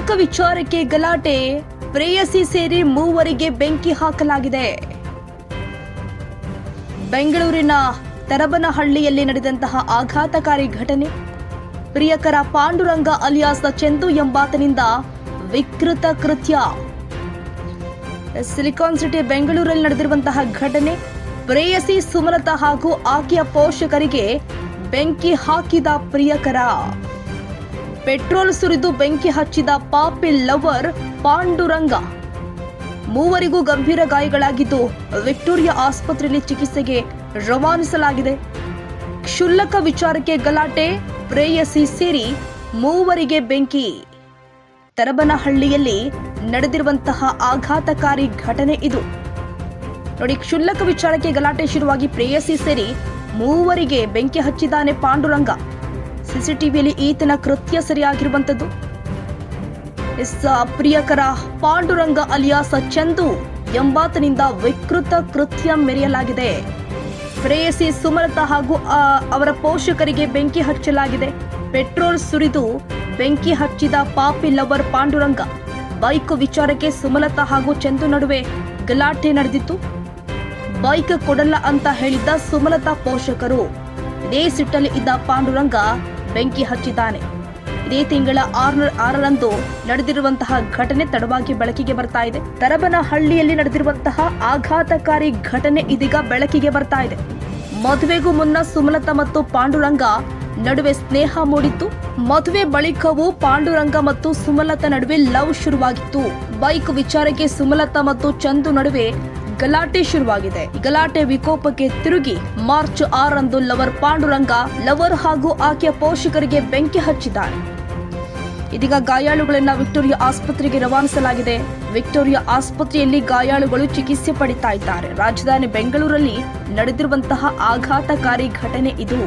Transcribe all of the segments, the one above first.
ಕ್ಷುಲ್ಲಕ ವಿಚಾರಕ್ಕೆ ಗಲಾಟೆ, ಪ್ರೇಯಸಿ ಸೇರಿ ಮೂವರಿಗೆ ಬೆಂಕಿ ಹಾಕಲಾಗಿದೆ. ಬೆಂಗಳೂರಿನ ತರಬನಹಳ್ಳಿಯಲ್ಲಿ ನಡೆದಂತಹ ಆಘಾತಕಾರಿ ಘಟನೆ. ಪ್ರಿಯಕರ ಪಾಂಡುರಂಗ ಅಲಿಯಾಸ್ ಚಂದು ಎಂಬಾತನಿಂದ ವಿಕೃತ ಕೃತ್ಯ. ಸಿಲಿಕಾನ್ ಸಿಟಿ ಬೆಂಗಳೂರಲ್ಲಿ ನಡೆದಿರುವಂತಹ ಘಟನೆ. ಪ್ರೇಯಸಿ ಸುಮಲತಾ ಹಾಗೂ ಆಕೆಯ ಪೋಷಕರಿಗೆ ಬೆಂಕಿ ಹಾಕಿದ ಪ್ರಿಯಕರ. ಪೆಟ್ರೋಲ್ ಸುರಿದು ಬೆಂಕಿ ಹಚ್ಚಿದ ಪಾಪಿ ಲವರ್ ಪಾಂಡುರಂಗ. ಮೂವರಿಗೂ ಗಂಭೀರ ಗಾಯಗಳಾಗಿದ್ದು ವಿಕ್ಟೋರಿಯಾ ಆಸ್ಪತ್ರೆಯಲ್ಲಿ ಚಿಕಿತ್ಸೆಗೆ ರವಾನಿಸಲಾಗಿದೆ. ಕ್ಷುಲ್ಲಕ ವಿಚಾರಕ್ಕೆ ಗಲಾಟೆ, ಪ್ರೇಯಸಿ ಸೇರಿ ಮೂವರಿಗೆ ಬೆಂಕಿ. ತರಬನಹಳ್ಳಿಯಲ್ಲಿ ನಡೆದಿರುವಂತಹ ಆಘಾತಕಾರಿ ಘಟನೆ ಇದು ನೋಡಿ. ಕ್ಷುಲ್ಲಕ ವಿಚಾರಕ್ಕೆ ಗಲಾಟೆ ಶುರುವಾಗಿ ಪ್ರೇಯಸಿ ಸೇರಿ ಮೂವರಿಗೆ ಬೆಂಕಿ ಹಚ್ಚಿದ್ದಾನೆ ಪಾಂಡುರಂಗ. ಸಿಸಿಟಿವಿಯಲ್ಲಿ ಈತನ ಕೃತ್ಯ ಸರಿಯಾಗಿರುವಂತದ್ದು. ಪ್ರಿಯಕರ ಪಾಂಡುರಂಗ ಅಲಿಯಾಸ್ ಚಂದು ಎಂಬಾತನಿಂದ ವಿಕೃತ ಕೃತ್ಯ ಮೆರೆಯಲಾಗಿದೆ. ಪ್ರೇಯಸಿ ಸುಮಲತಾ ಹಾಗೂ ಅವರ ಪೋಷಕರಿಗೆ ಬೆಂಕಿ ಹಚ್ಚಲಾಗಿದೆ. ಪೆಟ್ರೋಲ್ ಸುರಿದು ಬೆಂಕಿ ಹಚ್ಚಿದ ಪಾಪಿ ಲವರ್ ಪಾಂಡುರಂಗ. ಬೈಕ್ ವಿಚಾರಕ್ಕೆ ಸುಮಲತಾ ಹಾಗೂ ಚಂದು ನಡುವೆ ಗಲಾಟೆ ನಡೆದಿತ್ತು. ಬೈಕ್ ಕೊಡಲ್ಲ ಅಂತ ಹೇಳಿದ್ದ ಸುಮಲತಾ ಪೋಷಕರು. ಇದೇ ಸಿಟ್ಟಲ್ಲಿ ಇದ್ದ ಪಾಂಡುರಂಗ ಬೆಂಕಿ ಹಚ್ಚಿದ್ದಾನೆ. ಇದೇ ತಿಂಗಳ 6ರಂದು ನಡೆದಿರುವಂತಹ ಘಟನೆ ತಡವಾಗಿ ಬೆಳಕಿಗೆ ಬರ್ತಾ ಇದೆ. ತರಬನಹಳ್ಳಿಯಲ್ಲಿ ನಡೆದಿರುವಂತಹ ಆಘಾತಕಾರಿ ಘಟನೆ ಇದೀಗ ಬೆಳಕಿಗೆ ಬರ್ತಾ ಇದೆ. ಮದುವೆಗೂ ಮುನ್ನ ಸುಮಲತಾ ಮತ್ತು ಪಾಂಡುರಂಗ ನಡುವೆ ಸ್ನೇಹ ಮೂಡಿತ್ತು. ಮದುವೆ ಬಳಿಕವೂ ಪಾಂಡುರಂಗ ಮತ್ತು ಸುಮಲತಾ ನಡುವೆ ಲವ್ ಶುರುವಾಗಿತ್ತು. ಬೈಕ್ ವಿಚಾರಕ್ಕೆ ಸುಮಲತಾ ಮತ್ತು ಚಂದು ನಡುವೆ ಗಲಾಟೆ ಶುರುವಾಗಿದೆ. ಗಲಾಟೆ ವಿಕೋಪಕ್ಕೆ ತಿರುಗಿ ಮಾರ್ಚ್ 6ರಂದು ಲವರ್ ಪಾಂಡುರಂಗ ಲವರ್ ಹಾಗೂ ಆಕೆಯ ಪೋಷಕರಿಗೆ ಬೆಂಕಿ ಹಚ್ಚಿದ್ದಾರೆ. ಇದೀಗ ಗಾಯಾಳುಗಳನ್ನ ವಿಕ್ಟೋರಿಯಾ ಆಸ್ಪತ್ರೆಗೆ ರವಾನಿಸಲಾಗಿದೆ. ವಿಕ್ಟೋರಿಯಾ ಆಸ್ಪತ್ರೆಯಲ್ಲಿ ಗಾಯಾಳುಗಳು ಚಿಕಿತ್ಸೆ ಪಡಿತಾ ಇದ್ದಾರೆ. ರಾಜಧಾನಿ ಬೆಂಗಳೂರಲ್ಲಿ ನಡೆದಿರುವಂತಹ ಆಘಾತಕಾರಿ ಘಟನೆ ಇದು.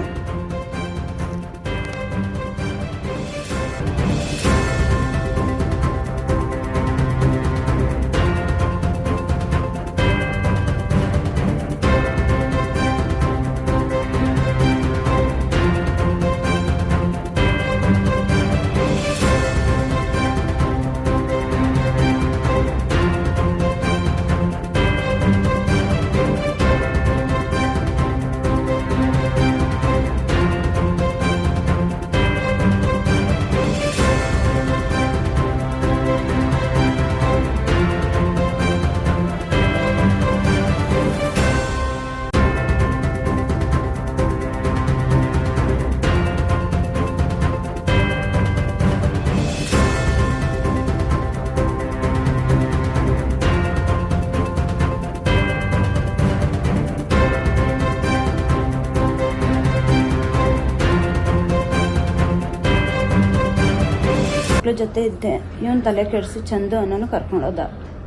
ಮಕ್ಳ ಜೊತೆ ಇದ್ದೆ. ಇವನ್ ತಲೆ ಕೆಡಿಸಿ ಚಂದು ಅನ್ನೋನು ಕರ್ಕೊಂಡೋದ.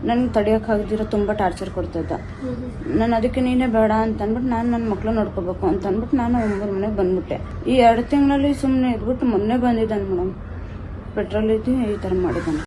ನನ್ಗೆ ತಡಿಯೋಕ್ಕಾಗದಿರೋ ತುಂಬ ಟಾರ್ಚರ್ ಕೊಡ್ತಿದ್ದ. ನಾನು ಅದಕ್ಕೆ ನೀನೇ ಬೇಡ ಅಂತ ಅಂದ್ಬಿಟ್ಟು ನಾನು ನನ್ನ ಮಕ್ಳು ನೋಡ್ಕೋಬೇಕು ಅಂತ ಅಂದ್ಬಿಟ್ಟು ನಾನು 9 ಮನೆಗೆ ಬಂದ್ಬಿಟ್ಟೆ. ಈ 2 ತಿಂಗಳಲ್ಲಿ ಸುಮ್ಮನೆ ಇದ್ಬಿಟ್ಟು ಮೊನ್ನೆ ಬಂದಿದ್ದಾನೆ ಮೇಡಮ್. ಪೆಟ್ರೋಲ್ ಇದ್ದು ಈ ಥರ ಮಾಡಿದ್ದಾನೆ.